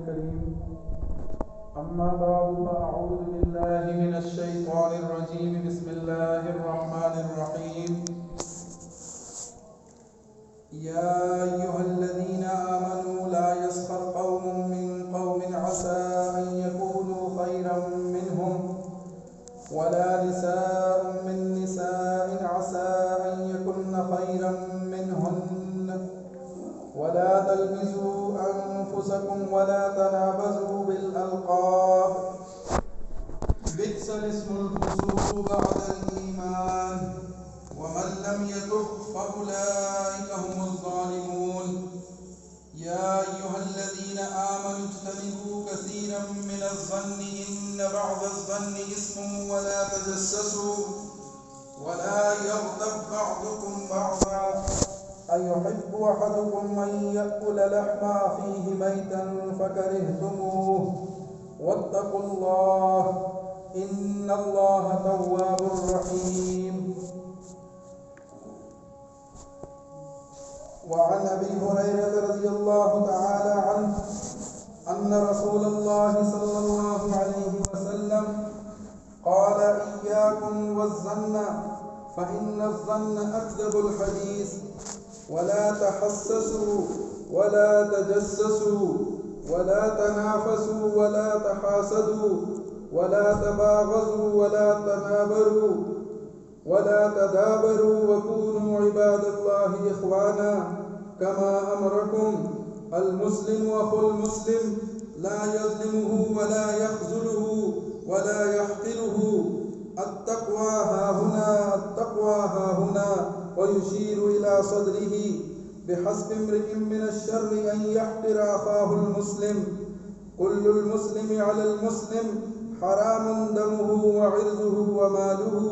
الكريم. أما بعد فأعوذ بالله من الشيطان الرجيم. بسم الله الرحمن الرحيم. يا أيها الذين آمنوا لا يسخر قوم من قوم عسى أن يكونوا خيرا منهم ولا نساء من نساء عسى أن يكن خيرا منهن ولا تلمزوا أنفسكم ولا تنابزوا بالألقاب بئس الاسم الفسوق بعد الإيمان ومن لم يتب فأولئك هم الظالمون. يا أيها الذين آمنوا اجتنبوا كثيرا من الظن إن بعض الظن إثم ولا تجسسوا ولا يغتب بعضكم بعضا أيحب أحدكم أن يأكل لحم أخيه ميتا فكرهتموه واتقوا الله إن الله تواب رحيم. وعن أبي هريرة رضي الله تعالى عنه أن رسول الله صلى الله عليه وسلم قال إياكم والظن فإن الظن أكذب الحديث ولا تحسسوا ولا تجسسوا ولا تنافسوا ولا تحاسدوا ولا تباغضوا ولا تنابروا ولا تدابروا وكونوا عباد الله إخوانا كما أمركم. المسلم أخو المسلم لا يظلمه ولا يخذله ولا يحقره. التقوى هاهنا التقوى هاهنا ويشير إلى صدره. بحسب امرئ من الشر أن يحقر أخاه المسلم. كل المسلم على المسلم حرام دمه وعرضه وماله.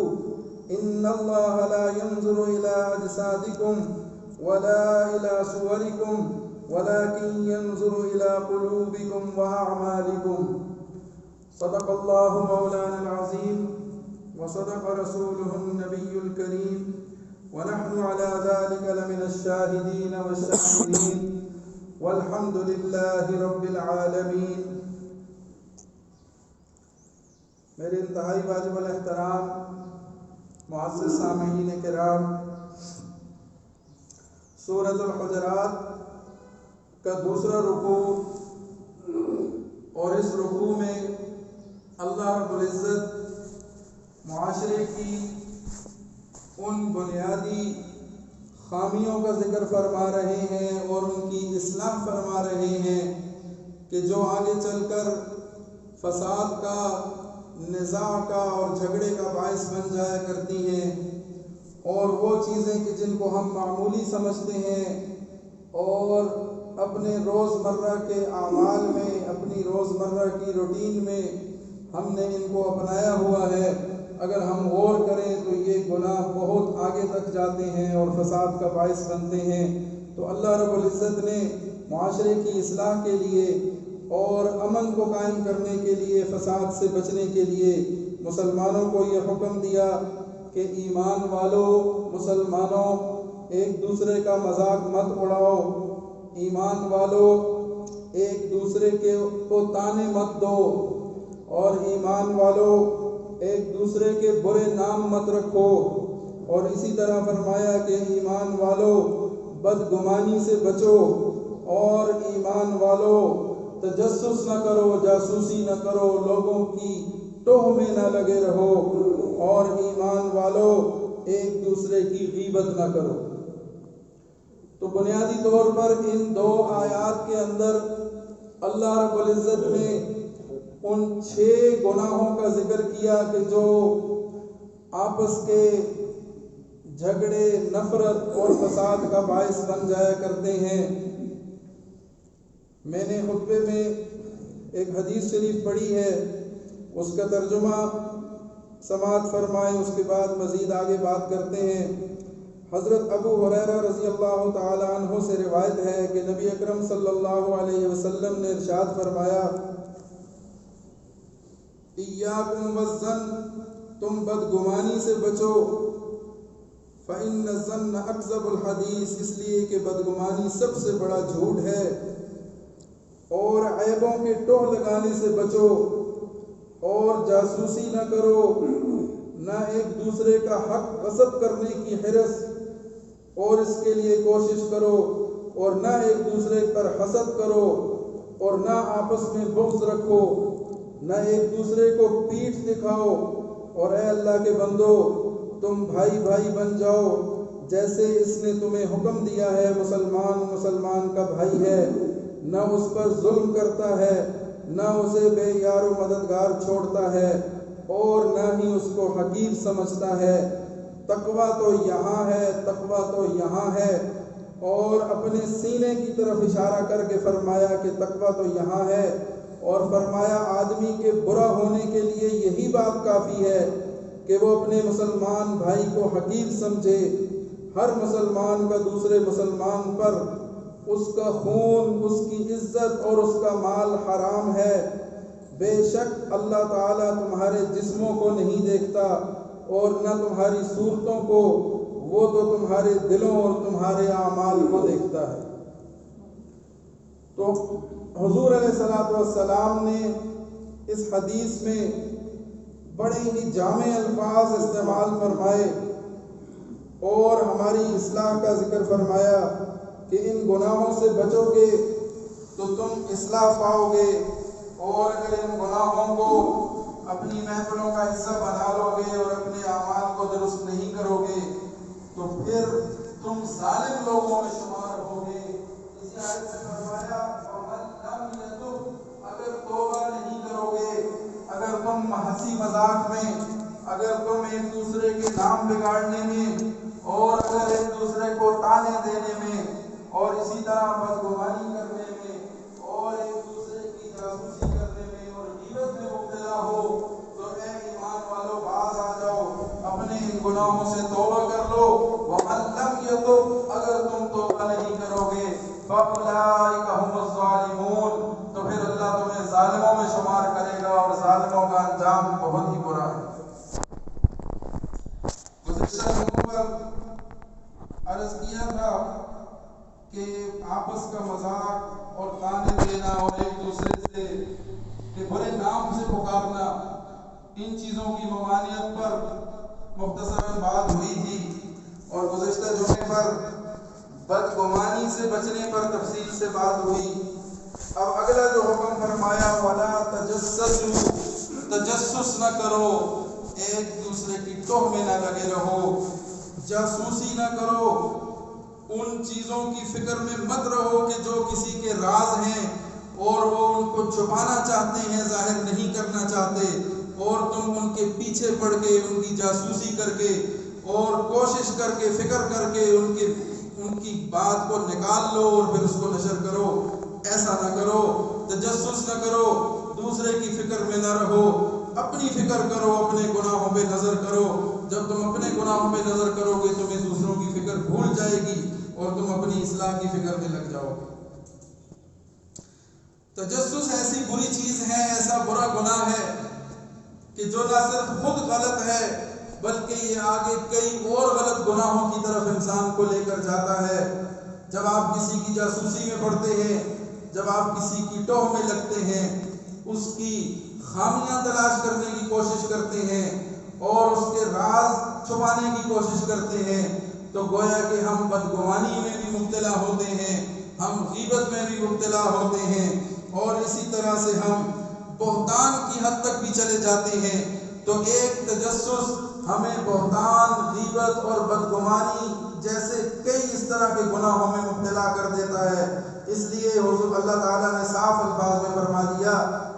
إن الله لا ينظر إلى أجسادكم ولا إلى صوركم ولكن ينظر إلى قلوبكم وأعمالكم. صدق الله مولانا العظيم وصدق رسوله النبي الكريم ونحن على ذلك لمن الشاهدين والشاكرين والحمد لله رب العالمين. میرے انتہائی واجب الاحترام معزز سامعین کرام، سورۃ الحجرات کا دوسرا رکوع اور اس رکوع میں اللہ رب العزت معاشرے کی ان بنیادی خامیوں کا ذکر فرما رہے ہیں اور ان کی اصلاح فرما رہے ہیں کہ جو آگے چل کر فساد کا، نزاع کا اور جھگڑے کا باعث بن جایا کرتی ہیں، اور وہ چیزیں کہ جن کو ہم معمولی سمجھتے ہیں اور اپنے روزمرہ کے اعمال میں، اپنی روزمرہ کی روٹین میں ہم نے ان کو اپنایا ہوا ہے، اگر ہم غور کریں تو یہ گناہ بہت آگے تک جاتے ہیں اور فساد کا باعث بنتے ہیں. تو اللہ رب العزت نے معاشرے کی اصلاح کے لیے اور امن کو قائم کرنے کے لیے، فساد سے بچنے کے لیے مسلمانوں کو یہ حکم دیا کہ ایمان والو، مسلمانوں ایک دوسرے کا مذاق مت اڑاؤ، ایمان والو ایک دوسرے کو تانے مت دو، اور ایمان والو ایک دوسرے کے برے نام مت رکھو. اور اسی طرح فرمایا کہ ایمان والو بدگمانی سے بچو، اور ایمان والو تجسس نہ کرو، جاسوسی نہ کرو، لوگوں کی ٹوہ میں نہ لگے رہو، اور ایمان والو ایک دوسرے کی غیبت نہ کرو. تو بنیادی طور پر ان دو آیات کے اندر اللہ رب العزت نے ان 6 گناہوں کا ذکر کیا کہ جو آپس کے جھگڑے، نفرت اور فساد کا باعث بن جایا کرتے ہیں. میں نے خطبے میں ایک حدیث شریف پڑھی ہے، اس کا ترجمہ سماعت فرمائیں، اس کے بعد مزید آگے بات کرتے ہیں. حضرت ابو ہریرہ رضی اللہ تعالی عنہ سے روایت ہے کہ نبی اکرم صلی اللہ علیہ وسلم نے ارشاد فرمایا، ایاکم والظن، تم بدگمانی سے بچو، فإن الظن اکذب الحدیث، اس لیے کہ بدگمانی سب سے بڑا جھوٹ ہے. اور عیبوں کے ٹوہ لگانے سے بچو، اور جاسوسی نہ کرو، نہ ایک دوسرے کا حق غصب کرنے کی حرص اور اس کے لیے کوشش کرو، اور نہ ایک دوسرے پر حسد کرو، اور نہ آپس میں بغض رکھو، نہ ایک دوسرے کو پیٹھ دکھاؤ، اور اے اللہ کے بندو تم بھائی بھائی بن جاؤ جیسے اس نے تمہیں حکم دیا ہے۔ مسلمان مسلمان کا بھائی ہے، نہ اس پر ظلم کرتا ہے، نہ اسے بے یار و مددگار چھوڑتا ہے، اور نہ ہی اس کو حقیر سمجھتا ہے۔ تقویٰ تو یہاں ہے، تقویٰ تو یہاں ہے، اور اپنے سینے کی طرف اشارہ کر کے فرمایا کہ تقویٰ تو یہاں ہے، اور فرمایا آدمی کے برا ہونے کے لیے یہی بات کافی ہے کہ وہ اپنے مسلمان بھائی کو حقیر سمجھے۔ ہر مسلمان کا دوسرے مسلمان پر اس کا خون، اس کی عزت اور اس کا مال حرام ہے۔ بے شک اللہ تعالیٰ تمہارے جسموں کو نہیں دیکھتا اور نہ تمہاری صورتوں کو، وہ تو تمہارے دلوں اور تمہارے اعمال کو دیکھتا ہے۔ تو حضور علیہ الصلوۃ والسلام نے اس حدیث میں بڑے ہی جامع الفاظ استعمال فرمائے اور ہماری اصلاح کا ذکر فرمایا کہ ان گناہوں سے بچو گے تو تم اصلاح پاؤ گے، اور اگر ان گناہوں کو اپنی محفلوں کا حصہ بنا لو گے اور اپنے اعمال کو درست نہیں کرو گے تو پھر تم ظالم لوگوں میں شمار ہوگے۔ اسی آیت میں فرمایا وَمَن لَّمْ يَتُبْ، اگر توبہ نہیں کرو گے، اگر تم ہنسی مذاق میں، اگر تم ایک دوسرے کے نام بگاڑنے میں، اور اگر ایک دوسرے کو تانے دینے میں، اور اسی طرح بدگمانی کرنے میں، اور ایک دوسرے کی جاسوسی کرنے میں اور غیبت میں مبتلا ہو تو اے ایمان والو باز آ جاؤ، اپنے ان گناہوں سے توبہ کر لو۔ وَمَن لَّمْ يَتُبْ، اگر تم توبہ نہیں کرو گے فَأُولَٰئِكَ هُمُ الظَّالِمُونَ، تو پھر اللہ تمہیں ظالموں میں شمار کرے گا، اور ظالموں کا انجام بہت ہی برا ہے۔ گزشتہ موقع پر عرض کیا تھا کہ آپس کا مذاق اور تانے دینا اور ایک دوسرے سے کہ برے نام سے پکارنا، ان چیزوں کی ممانعت پر مختصراً بات ہوئی تھی، اور گزشتہ جمعے پر بدگمانی سے بچنے پر تفصیل سے بات ہوئی۔ اب اگلا جو حکم فرمایا وَلَا تَجَسَّسُوا، تجسس نہ کرو، ایک دوسرے کی ٹوہ میں نہ لگے رہو، جاسوسی نہ کرو، ان چیزوں کی فکر میں مت رہو کہ جو کسی کے راز ہیں اور وہ ان کو چھپانا چاہتے ہیں، ظاہر نہیں کرنا چاہتے، اور تم ان کے پیچھے پڑ کے ان کی جاسوسی کر کے اور کوشش کر کے فکر کر کے ان کی بات کو نکال لو اور پھر اس کو نشر کرو۔ ایسا نہ کرو، تجسس نہ کرو، دوسرے کی فکر میں نہ رہو، اپنی فکر کرو، اپنے گناہوں پہ نظر کرو۔ جب تم اپنے گناہوں پہ نظر کرو گے تمہیں دوسروں کی فکر بھول جائے گی اور تم اپنی اصلاح کی فکر میں لگ جاؤ گے۔ تجسس ایسی بری چیز ہے، ایسا برا گناہ ہے کہ جو نہ صرف خود غلط ہے بلکہ یہ آگے کئی اور غلط گناہوں کی طرف انسان کو لے کر جاتا ہے۔ جب آپ کسی کی جاسوسی میں پڑتے ہیں، جب آپ کسی کی ٹوہ میں لگتے ہیں، اس کی خامیاں تلاش کرنے کی کوشش کرتے ہیں اور اس کے راز چھپانے کی کوشش کرتے ہیں، تو گویا کہ ہم بدگمانی میں بھی مبتلا ہوتے ہیں، ہم غیبت میں بھی مبتلا ہوتے ہیں، اور اسی طرح سے ہم بہتان کی حد تک بھی چلے جاتے ہیں۔ تو ایک تجسس ہمیں بہتان، غیبت اور بدگمانی جیسے کئی اس طرح کے گناہوں میں مبتلا کر دیتا ہے۔ اس لیے حضور اللہ تعالیٰ نے صاف الفاظ میں فرما دیا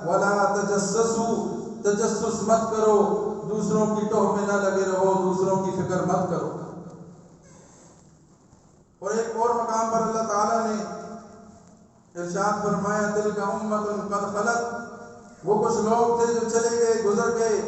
وَلَا تَجَسَّسُوا، تجسس مت کرو، دوسروں کی ٹوہ میں نہ لگے رہو، دوسروں کی فکر مت کرو۔ اور ایک اور مقام پر اللہ تعالیٰ نے ارشاد فرمایا تِلْکَ أُمَّةٌ قَدْ خَلَتْ، وہ کچھ لوگ تھے جو چلے گئے، گزر گئے،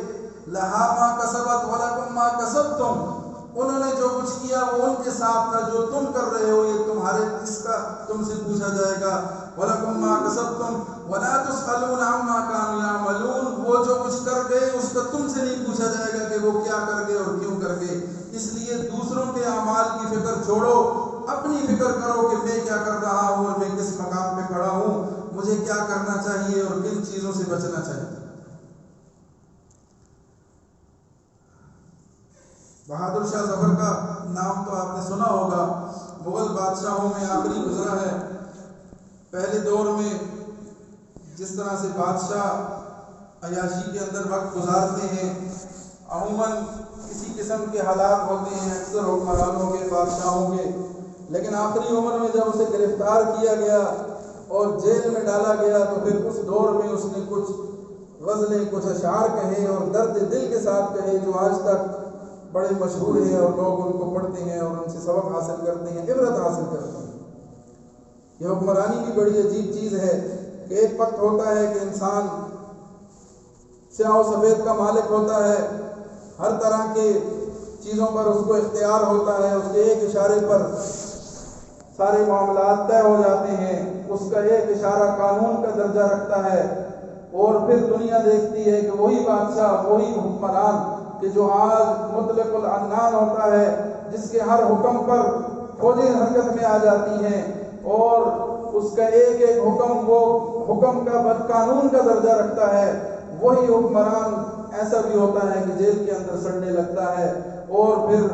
لَهَا مَا كَسَبَتْ وَلَكُمْ مَا كَسَبْتُمْ، انہوں نے جو کچھ کیا وہ ان کے ساتھ تھا، جو تم کر رہے ہو یہ تمہارے، اس کا تم سے پوچھا جائے گا۔ وَلَكُمْ مَا كَسَبْتُمْ وَلَا تُسْأَلُونَ عَمَّا كَانُوا يَعْمَلُونَ، وہ جو کچھ کر گئے اس کا تم سے نہیں پوچھا جائے گا کہ وہ کیا کر گئے اور کیوں کر گئے۔ اس لیے دوسروں کے اعمال کی فکر چھوڑو، اپنی فکر کرو کہ میں کیا کر رہا ہوں اور میں کس مقام پہ کھڑا ہوں، مجھے مجھے کیا کرنا چاہیے اور کن چیزوں سے بچنا چاہیے۔ بہادر شاہ ظفر کا نام تو آپ نے سنا ہوگا، مغل بادشاہوں میں آخری گزرا ہے۔ پہلے دور میں جس طرح سے بادشاہ عیاشی کے اندر وقت گزارتے ہیں، عموماً کسی قسم کے حالات ہوتے ہیں اکثر حکمرانوں کے، بادشاہوں کے، لیکن آخری عمر میں جب اسے گرفتار کیا گیا اور جیل میں ڈالا گیا تو پھر اس دور میں اس نے کچھ غزلیں، کچھ اشعار کہے اور درد دل کے ساتھ کہے جو آج تک بڑے مشہور ہیں اور لوگ ان کو پڑھتے ہیں اور ان سے سبق حاصل کرتے ہیں، عبرت حاصل کرتے ہیں۔ یہ حکمرانی بھی بڑی عجیب چیز ہے کہ ایک وقت ہوتا ہے کہ انسان سیاہ و سفید کا مالک ہوتا ہے، ہر طرح کے چیزوں پر اس کو اختیار ہوتا ہے، اس کے ایک اشارے پر سارے معاملات طے ہو جاتے ہیں، اس کا ایک اشارہ قانون کا درجہ رکھتا ہے، اور پھر دنیا دیکھتی ہے کہ وہی بادشاہ، وہی حکمران کہ جو آج مطلق العنان ہوتا ہے، جس کے ہر حکم پر فوجیں حرکت میں آ جاتی ہیں اور اس کا ایک ایک حکم وہ حکم کا قانون کا درجہ رکھتا ہے، وہی حکمران ایسا بھی ہوتا ہے کہ جیل کے اندر سڑنے لگتا ہے۔ اور پھر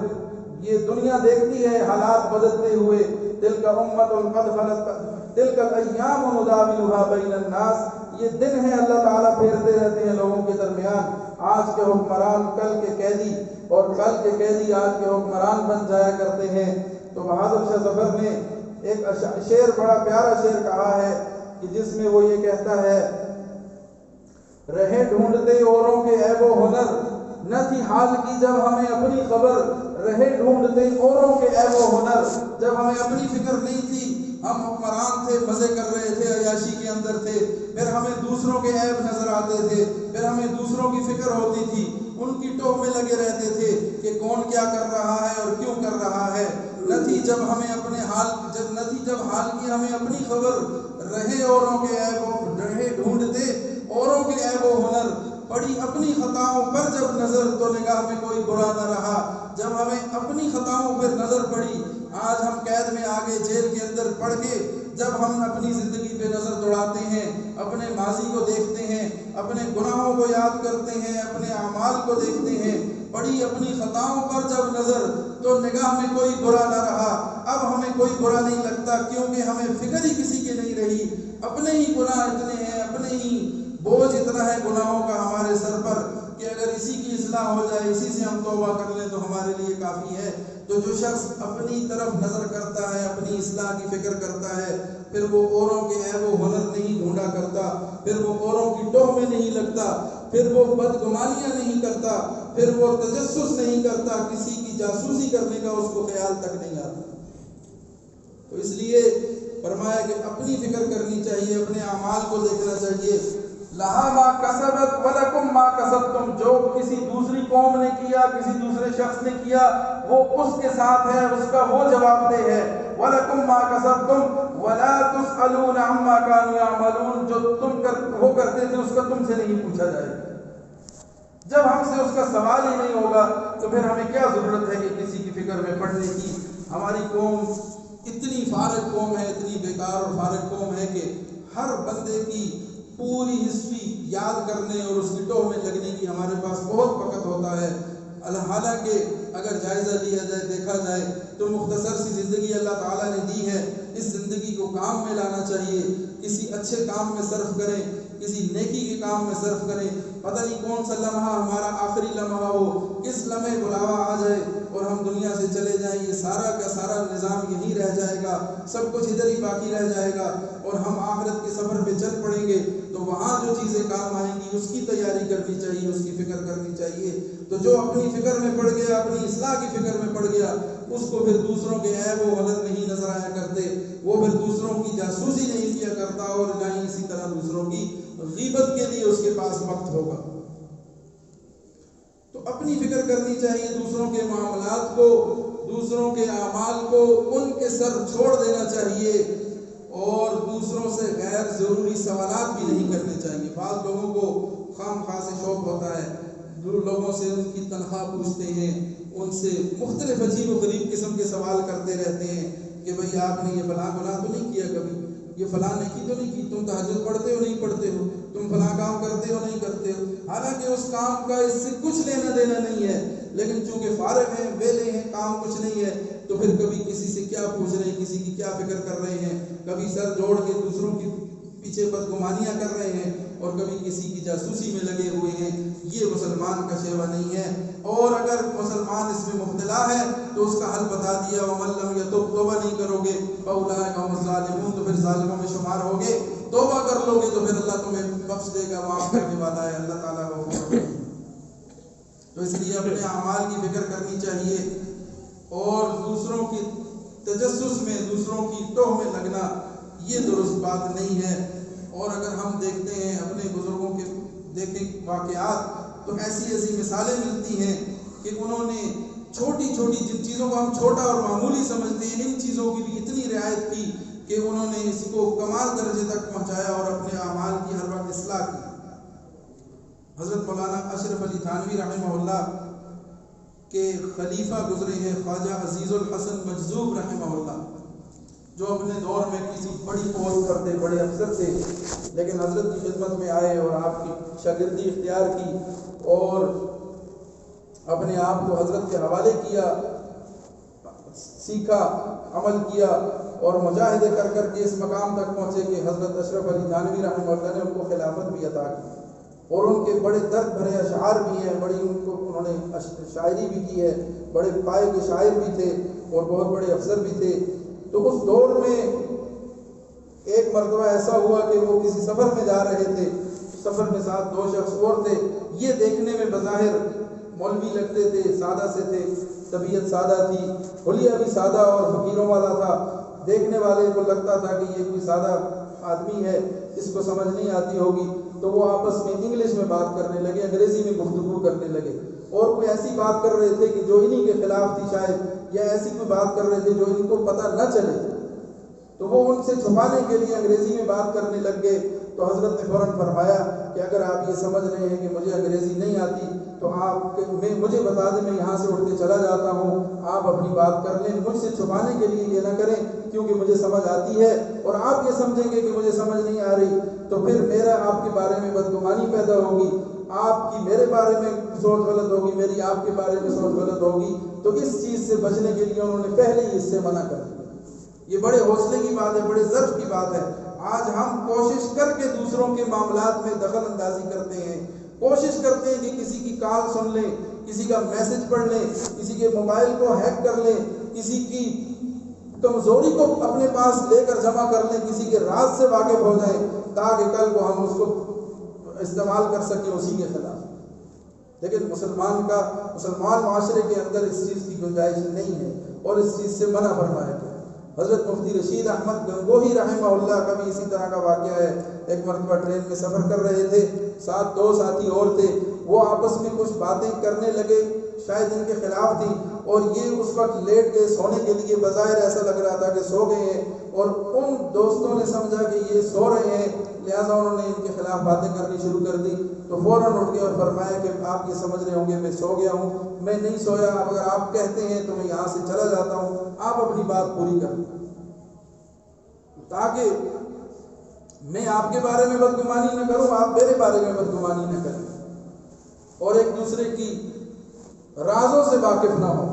یہ دنیا دیکھتی ہے حالات بدلتے ہوئے، تلک امت قد خلت تلک الایام نداولها بین الناس، یہ دن ہے اللہ تعالیٰ پھیرتے رہتے ہیں لوگوں کے درمیان، آج کے حکمران کل کے قیدی اور کل کے قیدی آج کے حکمران بن جایا کرتے ہیں۔ تو بہادر شاہ ظفر نے ایک شعر، بڑا پیارا شعر کہا ہے کہ جس میں وہ یہ کہتا ہے، رہے ڈھونڈتے اوروں کے عیب و ہنر، نہ تھی حال کی جب ہمیں اپنی خبر، رہے ڈھونڈتے اوروں کے عیب و ہنر، جب ہمیں اپنی فکر نہیں تھی، ہم حکمران تھے، مزے کر رہے تھے، عیاشی کے اندر تھے، پھر ہمیں دوسروں کے عیب نظر آتے تھے، پھر ہمیں دوسروں کی فکر ہوتی تھی، ان کی ٹوہ میں لگے رہتے تھے کہ کون کیا کر رہا ہے اور کیوں کر رہا ہے، نہ تھی جب ہمیں اپنے حال جب حال کی ہمیں اپنی خبر، رہے اوروں کے عیب، رہے ڈھونڈتے اوروں کے عیب و ہنر، پڑی اپنی خطاؤں پر جب نظر تو نگاہ میں کوئی برا نہ رہا، جب ہمیں اپنی خطاؤں پر نظر پڑی، آج ہم قید میں آگے جیل کے اندر پڑ کے جب ہم اپنی زندگی پہ نظر دوڑاتے ہیں، اپنے ماضی کو دیکھتے ہیں، اپنے گناہوں کو یاد کرتے ہیں، اپنے اعمال کو دیکھتے ہیں، پڑی اپنی خطاؤں پر جب نظر تو نگاہ میں کوئی برا نہ رہا، اب ہمیں کوئی برا نہیں لگتا کیونکہ ہمیں فکر ہی کسی کی نہیں رہی، اپنے ہی گناہ اتنے ہیں، اپنے ہی بوجھ اتنا ہے گناہوں کا ہمارے سر پر کہ اگر اسی کی اصلاح ہو جائے، اسی سے ہم توبہ کر لیں تو ہمارے لیے کافی ہے۔ تو جو شخص اپنی طرف نظر کرتا ہے، اپنی اصلاح کی فکر کرتا ہے، پھر وہ اوروں کے عیب و ہنر نہیں ڈھونڈا کرتا، پھر وہ اوروں کی ٹوہ میں نہیں لگتا، پھر وہ بدگمانیاں نہیں کرتا، پھر وہ تجسس نہیں کرتا، کسی کی جاسوسی کرنے کا اس کو خیال تک نہیں آتا۔ تو اس لیے فرمایا کہ اپنی فکر کرنی چاہیے، اپنے اعمال کو دیکھنا چاہیے۔ لہا ما کسبت ولکم ما کسبتم، جو کسی دوسری قوم نے کیا، کسی دوسرے شخص نے کیا، وہ اس کے ساتھ ہے، اس کا وہ جواب دہ ہے۔ ولکم ما کسبتم ولا تسألون عما كانوا يعملون، جو تم وہ کرتے تھے اس کا تم سے نہیں پوچھا جائے گا۔ جب ہم سے اس کا سوال ہی نہیں ہوگا تو پھر ہمیں کیا ضرورت ہے کہ کسی کی فکر میں پڑنے کی۔ ہماری قوم اتنی فارغ قوم ہے، اتنی بیکار اور فارغ قوم ہے کہ ہر بندے کی پوری ہسٹری یاد کرنے اور اس کی ٹوہ میں لگنے کی ہمارے پاس بہت وقت ہوتا ہے۔ حالانکہ اگر جائزہ لیا جائے، دیکھا جائے تو مختصر سی زندگی اللہ تعالیٰ نے دی ہے، اس زندگی کو کام میں لانا چاہیے، کسی اچھے کام میں صرف کریں، کسی نیکی کے کام میں صرف کریں۔ پتہ نہیں کون سا لمحہ ہمارا آخری لمحہ ہو، کس لمحے بلاوا آ جائے اور ہم دنیا سے چلے جائیں، یہ سارا کا سارا نظام یہیں رہ جائے گا، سب کچھ ادھر ہی باقی رہ جائے گا اور ہم آخرت کے سفر پہ چل پڑیں گے۔ تو وہاں جو چیزیں کام آئیں گی اس کی تیاری کرنی چاہیے، اس کی فکر کرنی چاہیے۔ تو جو اپنی فکر میں پڑ گیا، اپنی اصلاح کی فکر میں پڑ گیا، اس کو پھر دوسروں کے عیب و غلط نہیں نظر آیا کرتے، وہ پھر دوسروں کی جاسوسی نہیں کیا کرتا اور نہ ہی اسی طرح دوسروں کی غیبت کے لیے اس کے پاس وقت ہوگا۔ تو اپنی فکر کرنی چاہیے، دوسروں کے معاملات کو، دوسروں کے اعمال کو ان کے سر چھوڑ دینا چاہیے اور دوسروں سے غیر ضروری سوالات بھی نہیں کرنے چاہیے۔ بعض لوگوں کو خام خواہ سے شوق ہوتا ہے، لوگوں سے ان کی تنخواہ پوچھتے ہیں، ان سے مختلف عجیب و غریب قسم کے سوال کرتے رہتے ہیں کہ بھئی آپ نے یہ بلا تو نہیں کیا کبھی، یہ فلاں نیکی تو نہیں کی، تم تہجد پڑھتے ہو نہیں پڑھتے ہو، تم فلاں کام کرتے ہو نہیں کرتے ہو، حالانکہ اس کام کا اس سے کچھ لینا دینا نہیں ہے، لیکن چونکہ فارغ ہیں، ویلے ہیں، کام کچھ نہیں ہے، تو پھر کبھی کسی سے کیا پوچھ رہے ہیں، کسی کی کیا فکر کر رہے ہیں، کبھی سر جوڑ کے دوسروں کی پیچھے بدگمانیاں کر رہے ہیں، اور کبھی کسی کی جاسوسی میں لگے ہوئے ہیں۔ یہ مسلمان کا شیوا نہیں ہے۔ اور اگر مسلمان اس میں مبتلا ہے تو اس کا حل بتا دیا، وَمَن لَّمْ يَتُبْ، توبہ نہیں کرو گے فَأُولَٰئِکَ هُمُ الظَّالِمُونَ، تو پھر ظالموں میں شمار ہوگے۔ توبہ کر لو گے تو پھر اللہ تمہیں بخش دے گا، معاف کرنے والا ہے اللہ تعالیٰ غفور رحیم۔ تو اس لیے اپنے اعمال کی فکر کرنی چاہیے، اور دوسروں کی تجسس میں، دوسروں کی ٹوہ میں لگنا یہ درست بات نہیں ہے۔ اور اگر ہم دیکھتے ہیں اپنے بزرگوں کے دیکھیں واقعات، تو ایسی ایسی مثالیں ملتی ہیں کہ انہوں نے چھوٹی چھوٹی جن چیزوں کو ہم چھوٹا اور معمولی سمجھتے ہیں، ان چیزوں کی بھی اتنی رعایت کی کہ انہوں نے اس کو کمال درجے تک پہنچایا اور اپنے اعمال کی ہر وقت اصلاح کی۔ حضرت مولانا اشرف علی تھانوی رحمہ اللہ کے خلیفہ گزرے ہیں خواجہ عزیز الحسن مجذوب رحمہ اللہ، جو اپنے دور میں کسی بڑی پوسٹ پر تھے، بڑے افسر تھے، لیکن حضرت کی خدمت میں آئے اور آپ کی شاگردی اختیار کی اور اپنے آپ کو حضرت کے حوالے کیا، سیکھا، عمل کیا، اور مجاہدے کر کر کے اس مقام تک پہنچے کہ حضرت اشرف علی تھانوی رحمہ اللہ نے ان کو خلافت بھی عطا کی، اور ان کے بڑے درد بھرے اشعار بھی ہیں، بڑی انہوں نے شاعری بھی کی ہے، بڑے پائے کے شاعر بھی تھے اور بہت بڑے افسر بھی تھے۔ تو اس دور میں ایک مرتبہ ایسا ہوا کہ وہ کسی سفر میں جا رہے تھے، سفر میں ساتھ 2 شخص اور تھے، یہ دیکھنے میں بظاہر مولوی لگتے تھے، سادہ سے تھے، طبیعت سادہ تھی، حلیہ بھی سادہ اور فقیروں والا تھا، دیکھنے والے کو لگتا تھا کہ یہ کوئی سادہ آدمی ہے، اس کو سمجھ نہیں آتی ہوگی، تو وہ آپس میں انگلش میں بات کرنے لگے، انگریزی میں گفتگو کرنے لگے، اور کوئی ایسی بات کر رہے تھے کہ جو انہی کے خلاف تھی شاید، یا ایسی کوئی بات کر رہے تھے جو ان کو پتہ نہ چلے، تو وہ ان سے چھپانے کے لیے انگریزی میں بات کرنے لگ گئے۔ تو حضرت نے فوراً فرمایا کہ اگر آپ یہ سمجھ رہے ہیں کہ مجھے انگریزی نہیں آتی تو آپ مجھے بتا دیں، میں یہاں سے اٹھ کے چلا جاتا ہوں، آپ اپنی بات کر لیں، مجھ سے چھپانے کے لیے یہ نہ کریں، کیونکہ مجھے سمجھ آتی ہے، اور آپ یہ سمجھیں گے کہ مجھے سمجھ نہیں آ رہی تو پھر میرا آپ کے بارے میں بدگمانی پیدا ہوگی، آپ کی میرے بارے میں سوچ غلط ہوگی، میری آپ کے بارے میں سوچ غلط ہوگی۔ تو اس چیز سے بچنے کے لیے انہوں نے پہلے ہی اس سے منع کر دیا۔ یہ بڑے حوصلے کی بات ہے، بڑے ضرف کی بات ہے۔ آج ہم کوشش کر کے دوسروں کے معاملات میں دخل اندازی کرتے ہیں، کوشش کرتے ہیں کہ کسی کی کال سن لیں، کسی کا میسج پڑھ لیں، کسی کے موبائل کو ہیک کر لیں، کسی کی کمزوری کو اپنے پاس لے کر جمع کر لیں، کسی کے راز سے واقف ہو جائیں تاکہ کل کو ہم اس کو استعمال کر سکیں اسی کے خلاف۔ لیکن مسلمان معاشرے کے اندر اس چیز کی گنجائش نہیں ہے، اور اس چیز سے منع فرمایا گیا۔ حضرت مفتی رشید احمد گنگوہی رحمہ اللہ کا بھی اسی طرح کا واقعہ ہے۔ ایک مرتبہ ٹرین میں سفر کر رہے تھے، ساتھ 2 ساتھی اور تھے، وہ آپس میں کچھ باتیں کرنے لگے، شاید ان کے خلاف تھی، اور یہ اس وقت لیٹ گئے سونے کے لیے، بظاہر ایسا لگ رہا تھا کہ سو گئے ہیں، اور ان دوستوں نے سمجھا کہ یہ سو رہے ہیں، لہٰذا انہوں نے ان کے خلاف باتیں کرنی شروع کر دی۔ تو فوراً اٹھ گئے اور فرمایا کہ آپ یہ سمجھ رہے ہوں گے میں سو گیا ہوں، میں نہیں سویا، اگر آپ کہتے ہیں تو میں یہاں سے چلا جاتا ہوں، آپ اپنی بات پوری کریں، تاکہ میں آپ کے بارے میں بدگمانی نہ کروں، آپ میرے بارے میں بدگمانی نہ کریں، اور ایک دوسرے کی رازوں سے واقف نہ ہو،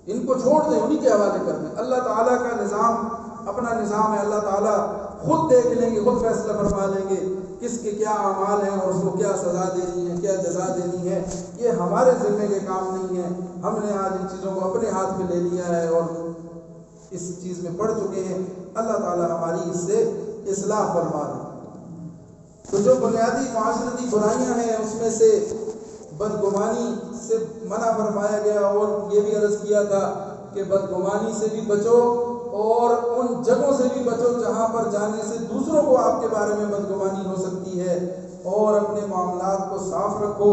ان کو چھوڑ دیں، انہی کے حوالے کر دیں۔ اللہ تعالیٰ کا نظام اپنا نظام ہے، اللہ تعالیٰ خود دیکھ لیں گے، خود فیصلہ فرما لیں گے کس کے کیا اعمال ہیں اور اس کو کیا سزا دینی ہے، کیا جزا دینی ہے۔ یہ ہمارے ذمے کے کام نہیں ہے، ہم نے آج ان چیزوں کو اپنے ہاتھ میں لے لیا ہے اور اس چیز میں پڑ چکے ہیں۔ اللہ تعالیٰ ہماری اس سے اصلاح فرما دے۔ تو جو بنیادی معاشرتی برائیاں ہیں اس میں سے بدگمانی سے منع فرمایا گیا، اور یہ بھی عرض کیا تھا کہ بدگمانی سے بھی بچو اور ان جگہوں سے بھی بچو جہاں پر جانے سے دوسروں کو آپ کے بارے میں بدگمانی ہو سکتی ہے، اور اپنے معاملات کو صاف رکھو،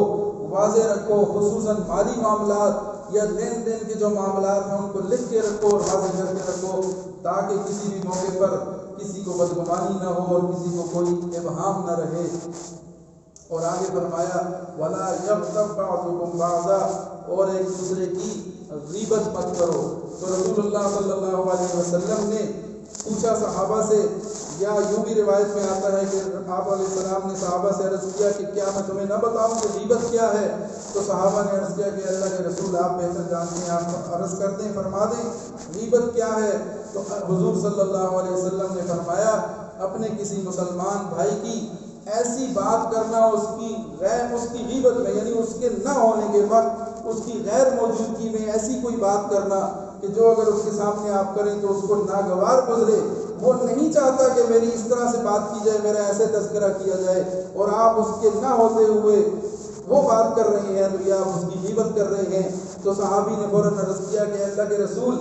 واضح رکھو، خصوصاً مالی معاملات یا لین دین کے جو معاملات ہیں ان کو لکھ کے رکھو اور واضح کر کے رکھو، تاکہ کسی بھی موقع پر کسی کو بدگمانی نہ ہو اور کسی کو کوئی ابہام نہ رہے۔ اور آگے فرمایا وَلَا يَغْتَبْ بَعْضُكُمْ بَعْضًا، اور ایک دوسرے کی غیبت مت کرو۔ تو رسول اللہ صلی اللہ علیہ وسلم نے پوچھا صحابہ سے یا یوں بھی روایت میں آتا ہے کہ آپ علیہ السلام نے صحابہ سے عرض کیا کہ کیا میں تمہیں نہ بتاؤں کہ غیبت کیا ہے؟ تو صحابہ نے عرض کیا کہ اللہ کے رسول آپ بہتر جانتے ہیں، آپ عرض کر دیں، فرما دیں غیبت کیا ہے؟ تو حضور صلی اللہ علیہ وسلم نے فرمایا اپنے کسی مسلمان بھائی کی ایسی بات کرنا اس کی غیبت میں، یعنی اس کے نہ ہونے کے وقت اس کی غیر موجودگی میں ایسی کوئی بات کرنا کہ جو اگر اس کے سامنے آپ کریں تو اس کو ناگوار گزرے۔ وہ نہیں چاہتا کہ میری اس طرح سے بات کی جائے، میرا ایسے تذکرہ کیا جائے، اور آپ اس کے نہ ہوتے ہوئے وہ بات کر رہے ہیں تو یہ آپ اس کی غیبت کر رہے ہیں۔ تو صحابی نے فوراً عرض کیا کہ اللہ کے رسول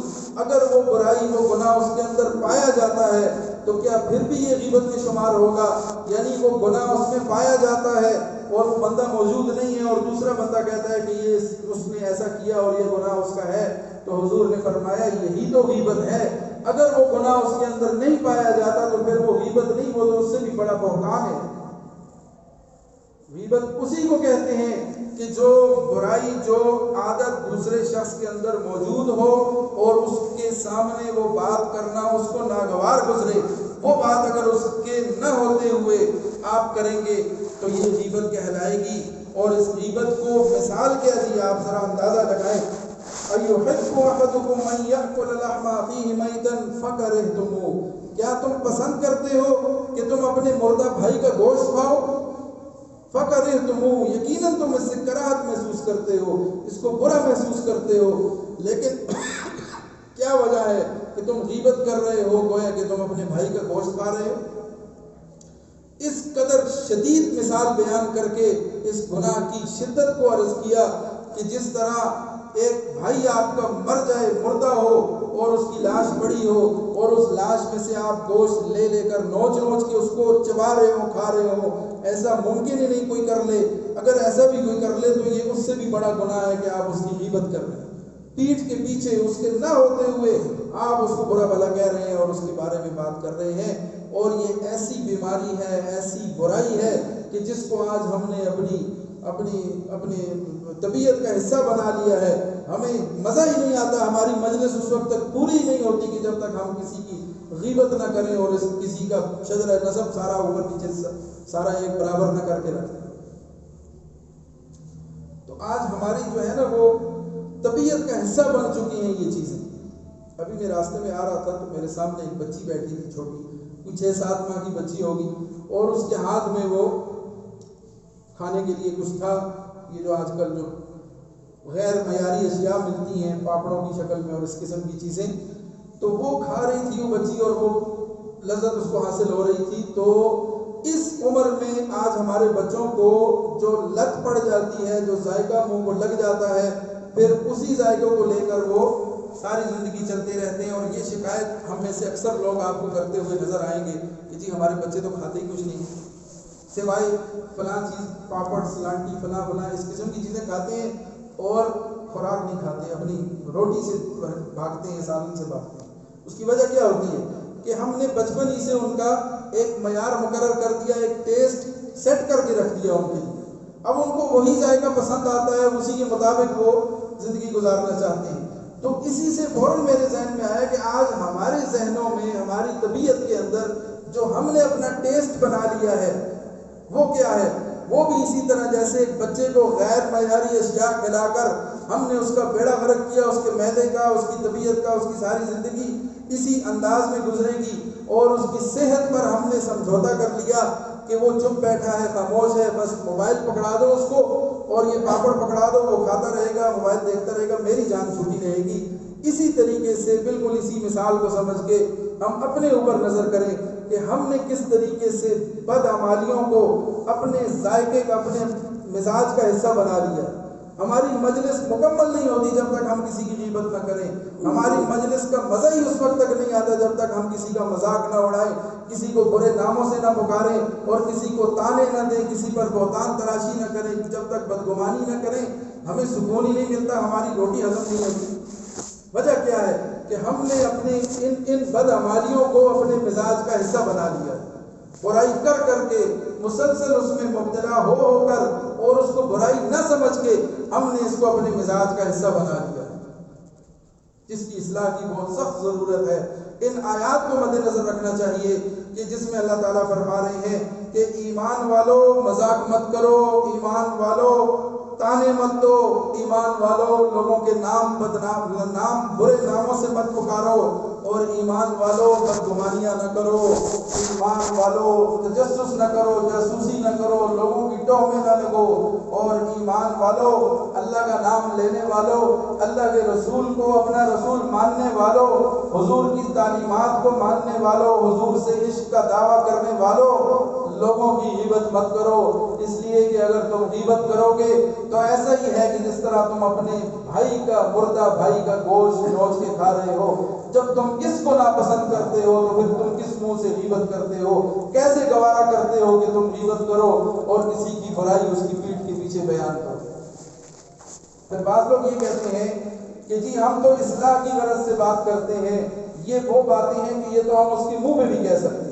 اگر وہ برائی وہ گناہ اس کے اندر پایا جاتا ہے تو کیا پھر بھی یہ غیبت میں شمار ہوگا؟ یعنی وہ گناہ اس میں پایا جاتا ہے اور وہ بندہ موجود نہیں ہے اور دوسرا بندہ کہتا ہے کہ یہ اس نے ایسا کیا اور یہ گناہ اس کا ہے، تو حضور نے فرمایا یہی تو غیبت ہے۔ اگر وہ گناہ اس کے اندر نہیں پایا جاتا تو پھر وہ غیبت نہیں، وہ تو اس سے بھی بڑا بہتان ہے۔ غیبت اسی کو کہتے ہیں کہ جو برائی، جو عادت دوسرے شخص کے اندر موجود ہو اور اس کے سامنے وہ بات کرنا اس کو ناگوار گزرے، وہ بات اگر اس کے نہ ہوتے ہوئے آپ کریں گے تو یہ غیبت کہلائے گی۔ اور اس غیبت کو مثال کیا دی آپ ذرا اندازہ لگائیں۔ أَيُحِبُّ أَحَدُكُمْ أَن يَأْكُلَ لَحْمَ أَخِيهِ مَيْتًا فَكَرِهْتُمُوهُ، کیا تم پسند کرتے ہو کہ تم اپنے مردہ بھائی کا گوشت کھاؤ؟ فَكَرِهْتُمُوهُ، یقیناً تم اس سے کراہت محسوس کرتے ہو، اس کو برا محسوس کرتے ہو، لیکن کیا وجہ ہے کہ تم غیبت کر رہے ہو گویا کہ تم اپنے بھائی کا گوشت کھا رہے ہو۔ اس قدر شدید مثال بیان کر کے اس گناہ کی شدت کو عرض کیا کہ جس طرح ایک بھائی آپ کا مر جائے، مردہ ہو اور اس کی لاش پڑی ہو اور اس لاش میں سے آپ گوشت لے لے کر نوچ نوچ کے اس کو چبا رہے ہو، کھا رہے ہو، ایسا ممکن ہی نہیں کوئی کر لے۔ اگر ایسا بھی کوئی کر لے تو یہ اس سے بھی بڑا گناہ ہے کہ آپ اس کی غیبت کر رہے ہیں، پیٹھ کے پیچھے اس کے نہ ہوتے ہوئے آپ اس کو برا بھلا کہہ رہے ہیں اور اس کے بارے میں بات کر رہے ہیں۔ اور یہ ایسی بیماری ہے، ایسی برائی ہے کہ جس کو آج ہم نے اپنی طبیعت کا حصہ بنا لیا ہے۔ ہمیں مزہ ہی نہیں آتا، ہماری مجلس اس وقت تک پوری نہیں ہوتی کہ جب تک ہم کسی کی غیبت نہ کریں اور کسی کا شجرہ نسب سارا اوپر نیچے سارا ایک برابر نہ کر کے رکھیں۔ تو آج ہماری جو ہے نا وہ طبیعت کا حصہ بن چکی ہیں یہ چیزیں۔ ابھی میں راستے میں آ رہا تھا تو میرے سامنے ایک بچی بیٹھی تھی، چھوٹی، کچھ 6-7 ماہ کی بچی ہوگی، اور اس کے ہاتھ میں وہ کھانے کے لیے کچھ تھا، یہ جو آج کل جو غیر معیاری اشیاء ملتی ہیں پاپڑوں کی شکل میں اور اس قسم کی چیزیں، تو وہ کھا رہی تھی وہ بچی اور وہ لذت اس کو حاصل ہو رہی تھی۔ تو اس عمر میں آج ہمارے بچوں کو جو لت پڑ جاتی ہے، جو ذائقہ منہ کو لگ جاتا ہے، پھر اسی ذائقوں کو لے کر وہ ساری زندگی چلتے رہتے ہیں۔ اور یہ شکایت ہم میں سے اکثر لوگ آپ کو کرتے ہوئے نظر آئیں گے کہ جی ہمارے بچے تو کھاتے ہی کچھ نہیں سوائے فلاں چیز، پاپڑ، سلانٹی، فلاں اس قسم کی چیزیں کھاتے ہیں اور خوراک نہیں کھاتے، اپنی روٹی سے بھاگتے ہیں، سالن سے بھاگتے ہیں۔ اس کی وجہ کیا ہوتی ہے کہ ہم نے بچپن ہی سے ان کا ایک معیار مقرر کر دیا، ایک ٹیسٹ سیٹ کر کے رکھ دیا ان کے لیے۔ اب ان کو وہی ذائقہ پسند آتا ہے، اسی کے مطابق وہ زندگی گزارنا چاہتے ہیں۔ تو اسی سے فوراً میرے ذہن میں آیا کہ آج ہمارے ذہنوں میں، ہماری طبیعت کے اندر جو ہم نے اپنا ٹیسٹ بنا لیا ہے وہ کیا ہے؟ وہ بھی اسی طرح جیسے ایک بچے کو غیر معیاری اشیاء کھلا کر ہم نے اس کا بیڑا غرق کیا، اس کے معدے کا، اس کی طبیعت کا، اس کی ساری زندگی اسی انداز میں گزرے گی۔ اور اس کی صحت پر ہم نے سمجھوتا کر لیا کہ وہ چپ بیٹھا ہے، خاموش ہے، بس موبائل پکڑا دو اس کو اور یہ پاپڑ پکڑا دو، وہ کھاتا رہے گا، موبائل دیکھتا رہے گا، میری جان چھوٹی رہے گی۔ اسی طریقے سے بالکل اسی مثال کو سمجھ کے ہم اپنے اوپر نظر کریں کہ ہم نے کس طریقے سے بدعمالیوں کو اپنے ذائقے کا، اپنے مزاج کا حصہ بنا لیا۔ ہماری مجلس مکمل نہیں ہوتی جب تک ہم کسی کی غیبت نہ کریں، ہماری مجلس کا مزہ ہی اس وقت تک نہیں آتا جب تک ہم کسی کا مذاق نہ اڑائیں، کسی کو برے ناموں سے نہ پکاریں اور کسی کو تانے نہ دیں، کسی پر بہتان تراشی نہ کریں، جب تک بدگمانی نہ کریں ہمیں سکون ہی نہیں ملتا، ہماری روٹی ہضم نہیں ہوتی۔ وجہ کیا ہے کہ ہم نے اپنے ان بدعمالیوں کو اپنے مزاج کا حصہ بنا لیا، برائی کر کر کے مسلسل اس میں مبتلا ہو کر اور اس کو برائی نہ سمجھ کے ہم نے اس کو اپنے مزاج کا حصہ بنا لیا، جس کی اصلاح کی بہت سخت ضرورت ہے۔ ان آیات کو مد نظر رکھنا چاہیے کہ جس میں اللہ تعالیٰ فرما رہے ہیں کہ ایمان والو مذاق مت کرو، ایمان والو تانے مت دو، ایمان والو لوگوں کے نام برے ناموں سے مت پکارو، اور ایمان والو بدگمانیاں نہ کرو، ایمان والو تجسس نہ کرو، جاسوسی نہ کرو، لوگوں کی ٹوہ میں نہ لگو، اور ایمان والو اللہ کا نام لینے والو، اللہ کے رسول کو اپنا رسول ماننے والو، حضور کی تعلیمات کو ماننے والو، حضور سے عشق کا دعویٰ کرنے والو، لوگوں کی غیبت مت کرو، اس لیے کہ اگر تم غیبت کرو گے تو ایسا ہی ہے کہ جس طرح تم اپنے بھائی کا مردہ بھائی کا گوشت نوچ کے کھا رہے ہو۔ جب تم کس کو ناپسند کرتے ہو تو پھر تم کس منہ سے غیبت کرتے ہو؟ کیسے گوارا کرتے ہو کہ تم غیبت کرو اور کسی کی برائی اس کی پیٹھ کے پیچھے بیان کرو؟ پھر بعض لوگ یہ کہتے ہیں کہ جی ہم تو اصلاح کی غرض سے بات کرتے ہیں، یہ وہ باتیں ہیں کہ یہ تو ہم اس کے منہ میں بھی کہہ سکتے ہیں،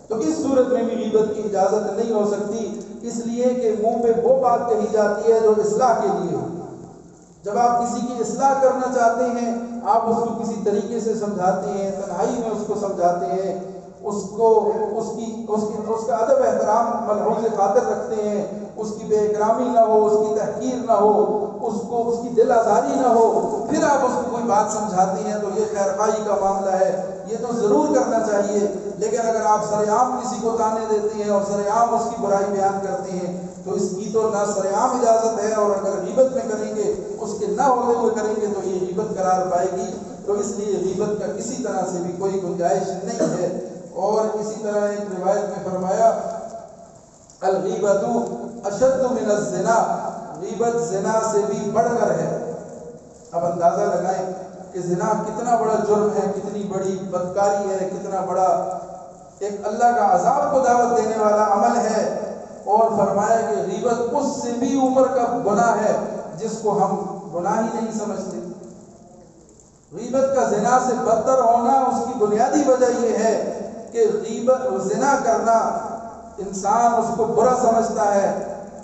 تو اس صورت میں بھی غیبت کی اجازت نہیں ہو سکتی، اس لیے کہ منہ پہ وہ بات کہی جاتی ہے جو اصلاح کے لیے ہے۔ جب آپ کسی کی اصلاح کرنا چاہتے ہیں، آپ اس کو کسی طریقے سے سمجھاتے ہیں، تنہائی میں اس کو سمجھاتے ہیں، اس کا ادب احترام ملحوظ خاطر رکھتے ہیں، اس کی بے اکرامی نہ ہو، اس کی تحقیر نہ ہو، اس کی دل آزاری نہ ہو، پھر آپ اس کو کوئی بات سمجھاتے ہیں تو یہ خیر خواہی کا معاملہ ہے، یہ تو ضرور کرنا چاہیے۔ لیکن اگر آپ سر عام کسی کو تانے دیتے ہیں اور سر عام اس کی برائی بیان کرتے ہیں تو اس کی تو نہ سر عام اجازت ہے، اور اگر غیبت میں کریں گے اس کے نہ ہوتے ہوئے کریں گے تو یہ غیبت قرار پائے گی، تو اس لیے غیبت کا کسی طرح سے بھی کوئی گنجائش نہیں ہے۔ اور اسی طرح ایک روایت میں فرمایا الغیبت اشد من الزنا، غیبت زنا سے بھی بڑھ کر ہے۔ اب اندازہ لگائیں کہ زنا کتنا بڑا جرم ہے، کتنی بڑی بدکاری ہے، کتنا بڑا ایک اللہ کا عذاب کو دعوت دینے والا عمل ہے، اور فرمایا کہ غیبت اس سے بھی اوپر کا گناہ ہے جس کو ہم گناہ ہی نہیں سمجھتے۔ غیبت کا زنا سے بدتر ہونا اس کی بنیادی وجہ یہ ہے کہ غیبت زنا کرنا انسان اس کو برا سمجھتا ہے،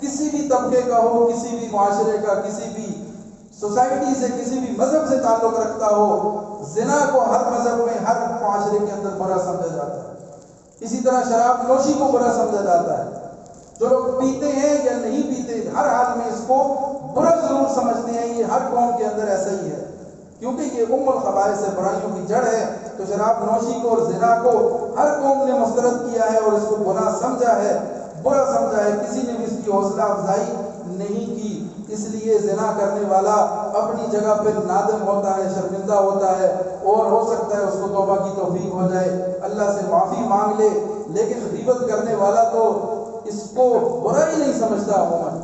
کسی بھی طبقے کا ہو، کسی بھی معاشرے کا، کسی بھی سوسائٹی سے، کسی بھی مذہب سے تعلق رکھتا ہو، زنا کو ہر مذہب میں، ہر معاشرے کے اندر برا سمجھا جاتا ہے۔ اسی طرح شراب نوشی کو برا سمجھا جاتا ہے، جو لوگ پیتے ہیں یا نہیں پیتے ہر حال میں اس کو برا ضرور سمجھتے ہیں، یہ ہر قوم کے اندر ایسا ہی ہے، کیونکہ یہ الخبائث سے برائیوں کی جڑ ہے۔ تو شراب نوشی کو اور زنا کو ہر قوم نے مسترد کیا ہے اور اس کو گناہ سمجھا ہے، برا سمجھا ہے، کسی نے بھی اس کی حوصلہ افزائی نہیں کی۔ اس لیے زنا کرنے والا اپنی جگہ پہ نادم ہوتا ہے، شرمندہ ہوتا ہے، اور ہو سکتا ہے اس کو توبہ کی توفیق ہو جائے، اللہ سے معافی مانگ لے، لیکن غیبت کرنے والا تو اس کو برا ہی نہیں سمجھتا عموماً،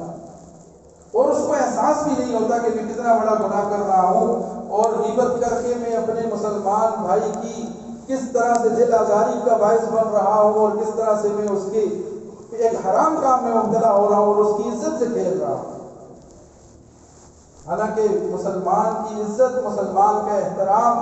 اور اس کو احساس بھی نہیں ہوتا کہ میں کتنا بڑا گناہ کر رہا ہوں، اور غیبت کر کے میں اپنے مسلمان بھائی کی کس طرح سے دل آزاری کا باعث بن رہا ہوں، اور کس طرح سے میں اس کے ایک حرام کام میں مبتلا ہو رہا ہوں اور اس کی عزت سے کھیل رہا ہوں۔ حالانکہ مسلمان کی عزت، مسلمان کا احترام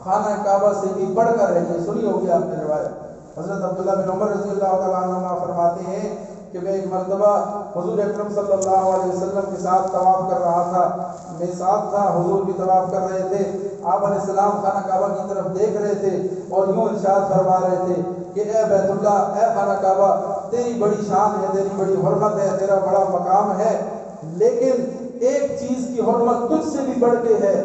خانہ کعبہ سے بھی بڑھ کر ہے۔ یہ سنی ہوگی آپ نے روایت، حضرت عبداللہ بن عمر رضی اللہ تعالیٰ عنہما فرماتے ہیں کہ میں ایک مرتبہ حضور اکرم صلی اللہ علیہ وسلم کے ساتھ طواف کر رہا تھا، میں ساتھ تھا، حضور بھی طواف کر رہے تھے، آپ علیہ السلام خانہ کعبہ کی طرف دیکھ رہے تھے اور یوں ارشاد فرما رہے تھے کہ اے بیت اللہ، اے خانہ کعبہ، تیری بڑی شان ہے، تیری بڑی حرمت ہے، تیرا بڑا مقام ہے، لیکن ایک چیز کی حرمت تجھ سے بھی بڑھ کے ہے،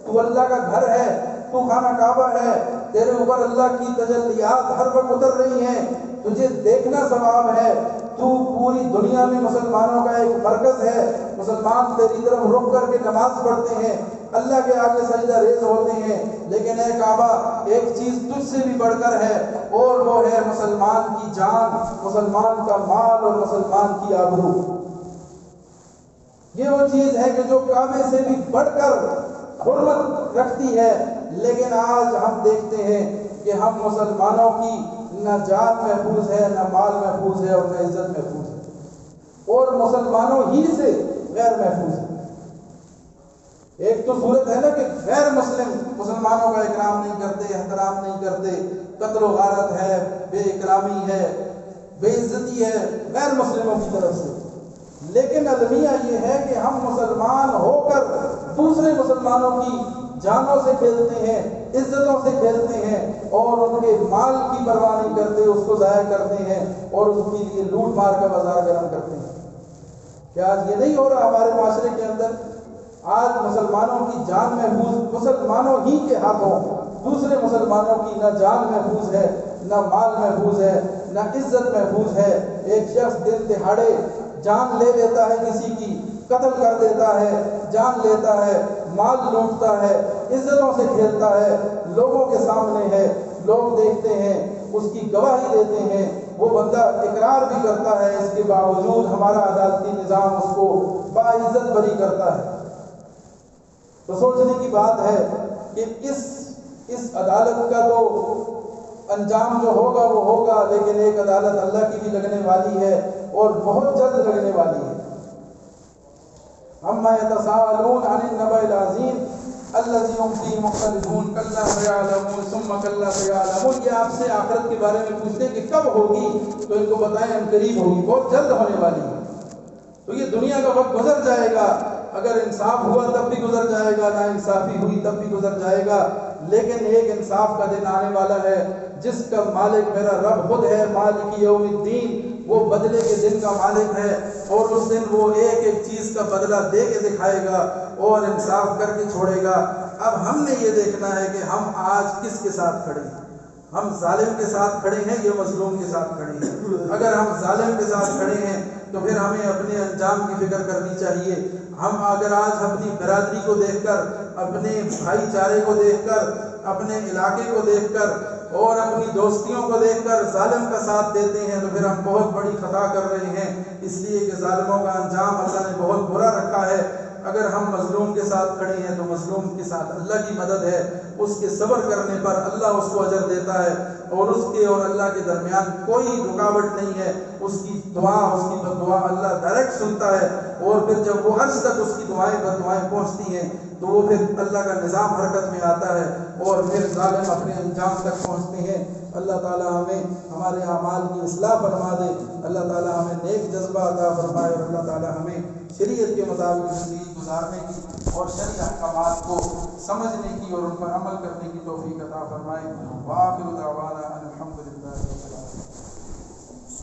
تو اللہ کا گھر ہے، تو خانہ کعبہ ہے، تیرے اوپر اللہ کی تجلیات ہر وقت اتر رہی ہیں، تجھے دیکھنا ثواب ہے، تو پوری دنیا میں مسلمانوں کا ایک مرکز ہے، مسلمان تیری طرف رک کر کے نماز پڑھتے ہیں، اللہ کے آگے سجدہ ریز ہوتے ہیں، لیکن اے کعبہ ایک چیز تجھ سے بھی بڑھ کر ہے، اور وہ ہے مسلمان کی جان، مسلمان کا مال اور مسلمان کی آبرو۔ یہ وہ چیز ہے کہ جو کعبے سے بھی بڑھ کر حرمت رکھتی ہے، لیکن آج ہم دیکھتے ہیں کہ ہم مسلمانوں کی نہ جان محفوظ ہے، نہ مال محفوظ ہے، اور نہ عزت محفوظ ہے، اور مسلمانوں ہی سے غیر محفوظ ہے۔ ایک تو صورت ہے نا کہ غیر مسلم مسلمانوں کا اکرام نہیں کرتے، احترام نہیں کرتے، قتل و غارت ہے، بے اکرامی ہے، بے عزتی ہے غیر مسلموں کی طرف سے، لیکن المیہ یہ ہے کہ ہم مسلمان ہو کر دوسرے مسلمانوں کی جانوں سے کھیلتے ہیں، عزتوں سے کھیلتے ہیں، اور ان کے مال کی پرواہ نہیں کرتے، اس کو ضائع کرتے ہیں اور اس کے لیے لوٹ مار کا بازار گرم کرتے ہیں۔ کیا آج یہ نہیں ہو رہا ہمارے معاشرے کے اندر؟ آج مسلمانوں کی جان محفوظ مسلمانوں ہی کے ہاتھوں، دوسرے مسلمانوں کی نہ جان محفوظ ہے، نہ مال محفوظ ہے، نہ عزت محفوظ ہے۔ ایک شخص دن دہاڑے جان لے لیتا ہے، کسی کی قتل کر دیتا ہے، جان لیتا ہے، مال لوٹتا ہے، عزتوں سے کھیلتا ہے، لوگوں کے سامنے ہے، لوگ دیکھتے ہیں، اس کی گواہی دیتے ہیں، وہ بندہ اقرار بھی کرتا ہے، اس کے باوجود ہمارا عدالتی نظام اس کو باعزت بری کرتا ہے۔ تو سوچنے کی بات ہے کہ اس عدالت کا تو انجام جو ہوگا وہ ہوگا، لیکن ایک عدالت اللہ کی بھی لگنے والی ہے اور بہت جلد لگنے والی ہے۔ عما یتساءلون عن النبأ العظیم الذی هم فیہ مختلفون کلا سیعلمون ثم کلا سیعلمون۔ یہ آپ سے آخرت کے بارے میں پوچھتے ہیں کہ کب ہوگی، تو ان کو بتائیں ان قریب ہوگی، بہت جلد ہونے والی ہے۔ تو یہ دنیا کا وقت گزر جائے گا، اگر انصاف ہوا تب بھی گزر جائے گا، نا انصافی ہوئی تب بھی گزر جائے گا، لیکن ایک انصاف کا دن آنے والا ہے جس کا مالک میرا رب خود ہے، مالک یوم الدین، وہ بدلے کے دن کا مالک ہے، اور اس دن وہ ایک ایک چیز کا بدلہ دے کے دکھائے گا اور انصاف کر کے چھوڑے گا۔ اب ہم نے یہ دیکھنا ہے کہ ہم آج کس کے ساتھ کھڑے ہیں۔ ہم ظالم کے ساتھ کھڑے ہیں یا مظلوم کے ساتھ کھڑے ہیں؟ اگر ہم ظالم کے ساتھ کھڑے ہیں تو پھر ہمیں اپنے انجام کی فکر کرنی چاہیے۔ ہم اگر آج اپنی برادری کو دیکھ کر، اپنے بھائی چارے کو دیکھ کر، اپنے علاقے کو دیکھ کر اور اپنی دوستیوں کو دیکھ کر ظالم کا ساتھ دیتے ہیں تو پھر ہم بہت بڑی خطا کر رہے ہیں، اس لیے کہ ظالموں کا انجام اللہ نے بہت برا رکھا ہے۔ اگر ہم مظلوم کے ساتھ کھڑے ہیں تو مظلوم کے ساتھ اللہ کی مدد ہے، اس کے صبر کرنے پر اللہ اس کو اجر دیتا ہے، اور اس کے اور اللہ کے درمیان کوئی رکاوٹ نہیں ہے۔ اس کی دعا، اس کی بددعا اللہ ڈائریکٹ سنتا ہے، اور پھر جب وہ عرش تک اس کی دعائیں بددعائیں پہنچتی ہیں تو وہ پھر اللہ کا نظام حرکت میں آتا ہے اور پھر ظالم اپنے انجام تک پہنچتے ہیں۔ اللہ تعالیٰ ہمیں ہمارے اعمال کی اصلاح فرما دے، اللہ تعالیٰ ہمیں نیک جذبہ عطا فرمائے، اور اللہ تعالیٰ ہمیں شریعت کے مطابق زندگی گزارنے کی اور شرعی احکامات کو سمجھنے کی اور ان پر عمل کرنے کی توفیق عطا فرمائے۔ وآخر دعوانا ان الحمد للہ رب العالمین۔